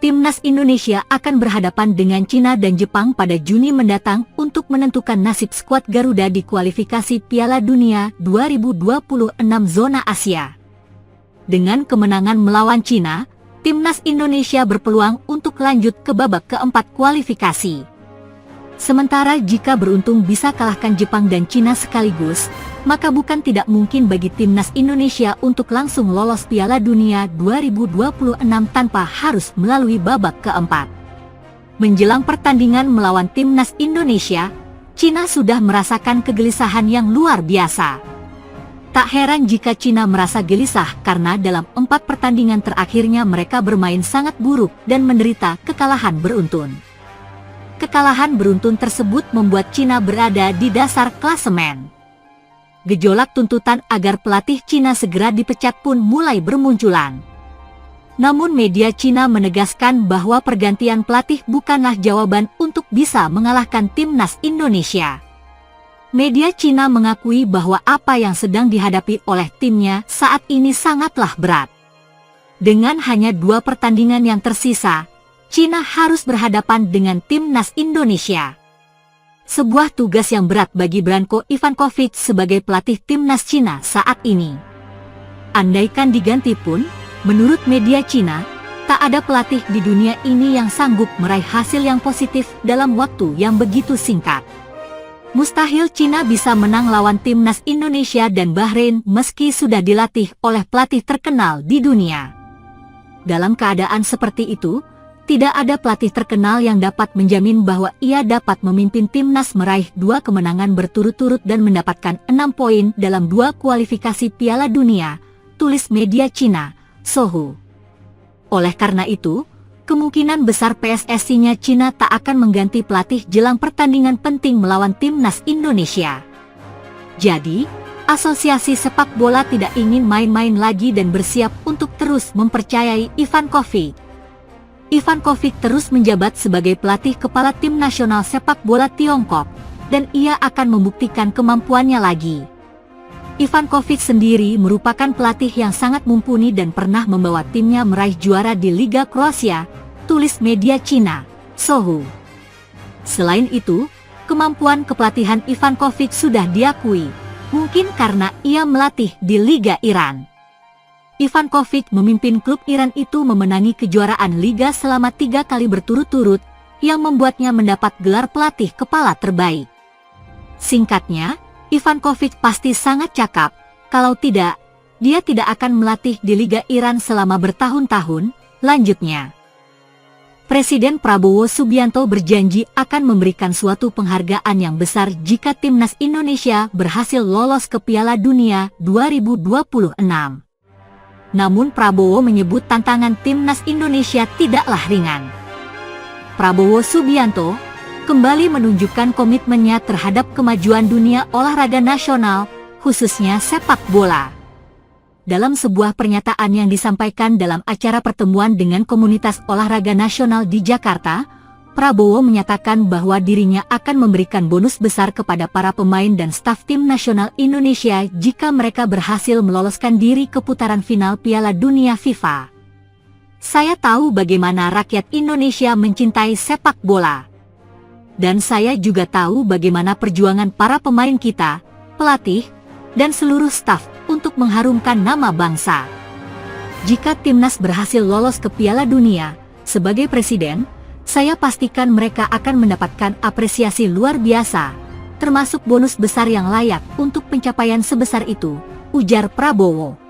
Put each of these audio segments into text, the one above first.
Timnas Indonesia akan berhadapan dengan Cina dan Jepang pada Juni mendatang untuk menentukan nasib skuad Garuda di kualifikasi Piala Dunia 2026 zona Asia. Dengan kemenangan melawan Cina, Timnas Indonesia berpeluang untuk lanjut ke babak keempat kualifikasi. Sementara jika beruntung bisa kalahkan Jepang dan Cina sekaligus, maka bukan tidak mungkin bagi Timnas Indonesia untuk langsung lolos Piala Dunia 2026 tanpa harus melalui babak keempat. Menjelang pertandingan melawan Timnas Indonesia, Cina sudah merasakan kegelisahan yang luar biasa. Tak heran jika Cina merasa gelisah karena dalam 4 pertandingan terakhirnya mereka bermain sangat buruk dan menderita kekalahan beruntun. Kekalahan beruntun tersebut membuat Cina berada di dasar klasemen. Gejolak tuntutan agar pelatih Cina segera dipecat pun mulai bermunculan. Namun media Cina menegaskan bahwa pergantian pelatih bukanlah jawaban untuk bisa mengalahkan Timnas Indonesia. Media Cina mengakui bahwa apa yang sedang dihadapi oleh timnya saat ini sangatlah berat. Dengan hanya 2 pertandingan yang tersisa, Cina harus berhadapan dengan Timnas Indonesia. Sebuah tugas yang berat bagi Branko Ivankovic sebagai pelatih Timnas Cina saat ini. Andaikan diganti pun, menurut media Cina, tak ada pelatih di dunia ini yang sanggup meraih hasil yang positif dalam waktu yang begitu singkat. Mustahil Cina bisa menang lawan Timnas Indonesia dan Bahrain meski sudah dilatih oleh pelatih terkenal di dunia. Dalam keadaan seperti itu, tidak ada pelatih terkenal yang dapat menjamin bahwa ia dapat memimpin timnas meraih 2 kemenangan berturut-turut dan mendapatkan 6 poin dalam 2 kualifikasi Piala Dunia, tulis media Cina, Sohu. Oleh karena itu, kemungkinan besar PSSI-nya Cina tak akan mengganti pelatih jelang pertandingan penting melawan Timnas Indonesia. Jadi, Asosiasi Sepak Bola tidak ingin main-main lagi dan bersiap untuk terus mempercayai Ivankovic. Ivankovic terus menjabat sebagai pelatih kepala tim nasional sepak bola Tiongkok, dan ia akan membuktikan kemampuannya lagi. Ivankovic sendiri merupakan pelatih yang sangat mumpuni dan pernah membawa timnya meraih juara di Liga Kroasia, tulis media Cina, Sohu. Selain itu, kemampuan kepelatihan Ivankovic sudah diakui, mungkin karena ia melatih di Liga Iran. Ivankovic memimpin klub Iran itu memenangi kejuaraan Liga selama 3 kali berturut-turut, yang membuatnya mendapat gelar pelatih kepala terbaik. Singkatnya, Ivankovic pasti sangat cakap, kalau tidak, dia tidak akan melatih di Liga Iran selama bertahun-tahun, lanjutnya. Presiden Prabowo Subianto berjanji akan memberikan suatu penghargaan yang besar jika Timnas Indonesia berhasil lolos ke Piala Dunia 2026. Namun Prabowo menyebut tantangan Timnas Indonesia tidaklah ringan. Prabowo Subianto kembali menunjukkan komitmennya terhadap kemajuan dunia olahraga nasional, khususnya sepak bola. Dalam sebuah pernyataan yang disampaikan dalam acara pertemuan dengan komunitas olahraga nasional di Jakarta, Prabowo menyatakan bahwa dirinya akan memberikan bonus besar kepada para pemain dan staf tim nasional Indonesia jika mereka berhasil meloloskan diri ke putaran final Piala Dunia FIFA. Saya tahu bagaimana rakyat Indonesia mencintai sepak bola. Dan saya juga tahu bagaimana perjuangan para pemain kita, pelatih, dan seluruh staf untuk mengharumkan nama bangsa. Jika timnas berhasil lolos ke Piala Dunia, sebagai presiden, saya pastikan mereka akan mendapatkan apresiasi luar biasa, termasuk bonus besar yang layak untuk pencapaian sebesar itu, ujar Prabowo.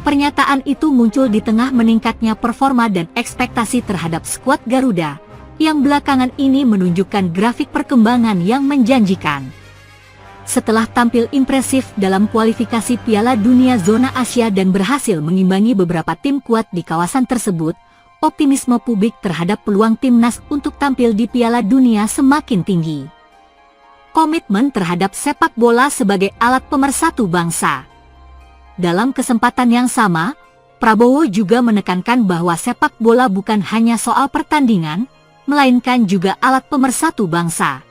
Pernyataan itu muncul di tengah meningkatnya performa dan ekspektasi terhadap skuad Garuda, yang belakangan ini menunjukkan grafik perkembangan yang menjanjikan. Setelah tampil impresif dalam kualifikasi Piala Dunia zona Asia dan berhasil mengimbangi beberapa tim kuat di kawasan tersebut, optimisme publik terhadap peluang timnas untuk tampil di Piala Dunia semakin tinggi. Komitmen terhadap sepak bola sebagai alat pemersatu bangsa. Dalam kesempatan yang sama, Prabowo juga menekankan bahwa sepak bola bukan hanya soal pertandingan, melainkan juga alat pemersatu bangsa.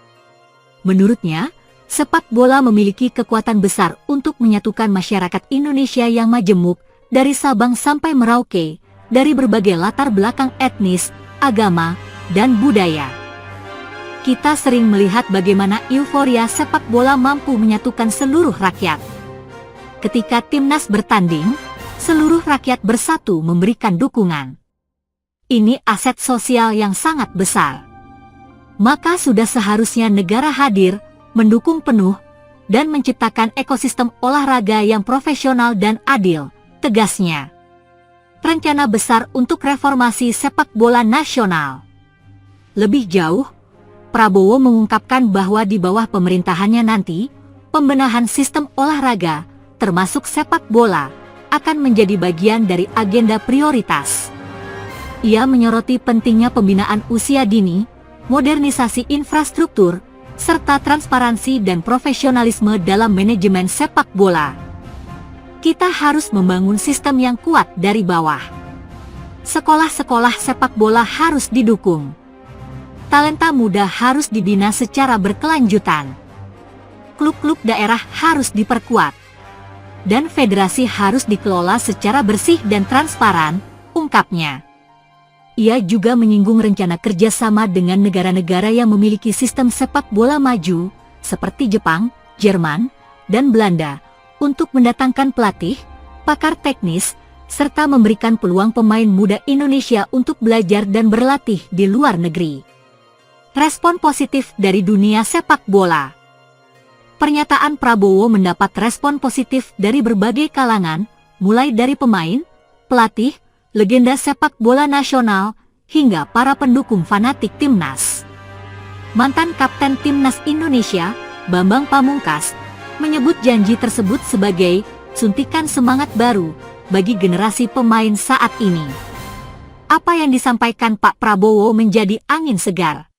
Menurutnya, sepak bola memiliki kekuatan besar untuk menyatukan masyarakat Indonesia yang majemuk, dari Sabang sampai Merauke, dari berbagai latar belakang etnis, agama, dan budaya. Kita sering melihat bagaimana euforia sepak bola mampu menyatukan seluruh rakyat. Ketika timnas bertanding, seluruh rakyat bersatu memberikan dukungan. Ini aset sosial yang sangat besar. Maka sudah seharusnya negara hadir, mendukung penuh, dan menciptakan ekosistem olahraga yang profesional dan adil, tegasnya. Rencana besar untuk reformasi sepak bola nasional. Lebih jauh, Prabowo mengungkapkan bahwa di bawah pemerintahannya nanti, pembenahan sistem olahraga, termasuk sepak bola, akan menjadi bagian dari agenda prioritas. Ia menyoroti pentingnya pembinaan usia dini, modernisasi infrastruktur, serta transparansi dan profesionalisme dalam manajemen sepak bola. Kita harus membangun sistem yang kuat dari bawah. Sekolah-sekolah sepak bola harus didukung. Talenta muda harus dibina secara berkelanjutan. Klub-klub daerah harus diperkuat. Dan federasi harus dikelola secara bersih dan transparan, ungkapnya. Ia juga menyinggung rencana kerjasama dengan negara-negara yang memiliki sistem sepak bola maju, seperti Jepang, Jerman, dan Belanda, untuk mendatangkan pelatih, pakar teknis, serta memberikan peluang pemain muda Indonesia untuk belajar dan berlatih di luar negeri. Respon positif dari dunia sepak bola. Pernyataan Prabowo mendapat respon positif dari berbagai kalangan, mulai dari pemain, pelatih, legenda sepak bola nasional, hingga para pendukung fanatik timnas. Mantan Kapten Timnas Indonesia, Bambang Pamungkas, menyebut janji tersebut sebagai suntikan semangat baru bagi generasi pemain saat ini. Apa yang disampaikan Pak Prabowo menjadi angin segar.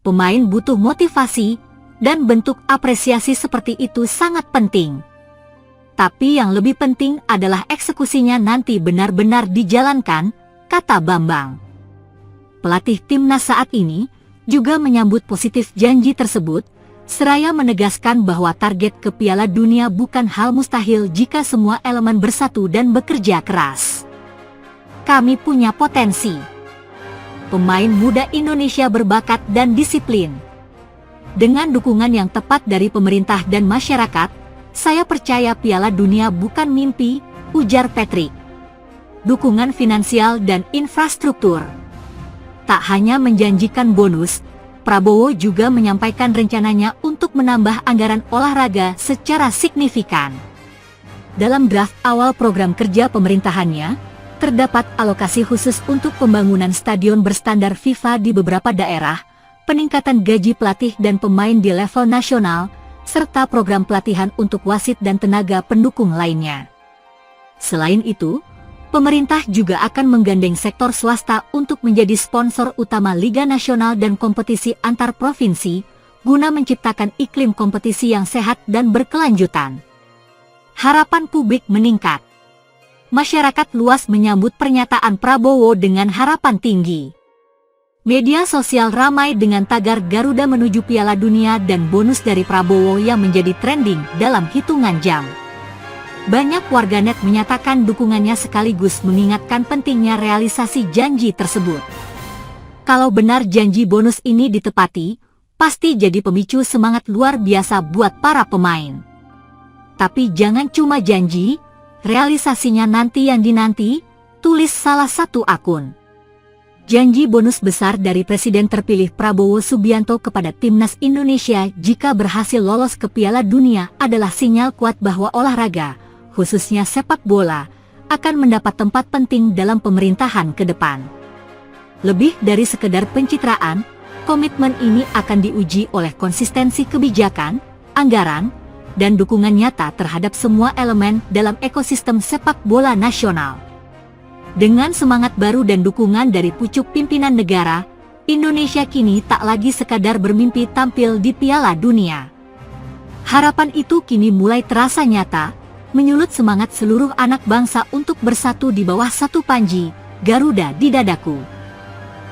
Pemain butuh motivasi, dan bentuk apresiasi seperti itu sangat penting. Tapi yang lebih penting adalah eksekusinya nanti benar-benar dijalankan, kata Bambang. Pelatih timnas saat ini juga menyambut positif janji tersebut, seraya menegaskan bahwa target ke Piala Dunia bukan hal mustahil jika semua elemen bersatu dan bekerja keras. Kami punya potensi. Pemain muda Indonesia berbakat dan disiplin. Dengan dukungan yang tepat dari pemerintah dan masyarakat, saya percaya Piala Dunia bukan mimpi, ujar Patrick. Dukungan finansial dan infrastruktur. Tak hanya menjanjikan bonus, Prabowo juga menyampaikan rencananya untuk menambah anggaran olahraga secara signifikan. Dalam draft awal program kerja pemerintahannya, terdapat alokasi khusus untuk pembangunan stadion berstandar FIFA di beberapa daerah, peningkatan gaji pelatih dan pemain di level nasional, serta program pelatihan untuk wasit dan tenaga pendukung lainnya. Selain itu, pemerintah juga akan menggandeng sektor swasta untuk menjadi sponsor utama Liga Nasional dan kompetisi antar provinsi, guna menciptakan iklim kompetisi yang sehat dan berkelanjutan. Harapan publik meningkat. Masyarakat luas menyambut pernyataan Prabowo dengan harapan tinggi. Media sosial ramai dengan tagar Garuda menuju Piala Dunia dan bonus dari Prabowo yang menjadi trending dalam hitungan jam. Banyak warganet menyatakan dukungannya sekaligus mengingatkan pentingnya realisasi janji tersebut. Kalau benar janji bonus ini ditepati, pasti jadi pemicu semangat luar biasa buat para pemain. Tapi jangan cuma janji, realisasinya nanti yang dinanti, tulis salah satu akun. Janji bonus besar dari Presiden terpilih Prabowo Subianto kepada Timnas Indonesia jika berhasil lolos ke Piala Dunia adalah sinyal kuat bahwa olahraga, khususnya sepak bola, akan mendapat tempat penting dalam pemerintahan ke depan. Lebih dari sekedar pencitraan, komitmen ini akan diuji oleh konsistensi kebijakan, anggaran, dan dukungan nyata terhadap semua elemen dalam ekosistem sepak bola nasional. Dengan semangat baru dan dukungan dari pucuk pimpinan negara, Indonesia kini tak lagi sekadar bermimpi tampil di Piala Dunia. Harapan itu kini mulai terasa nyata, menyulut semangat seluruh anak bangsa untuk bersatu di bawah satu panji, Garuda di dadaku.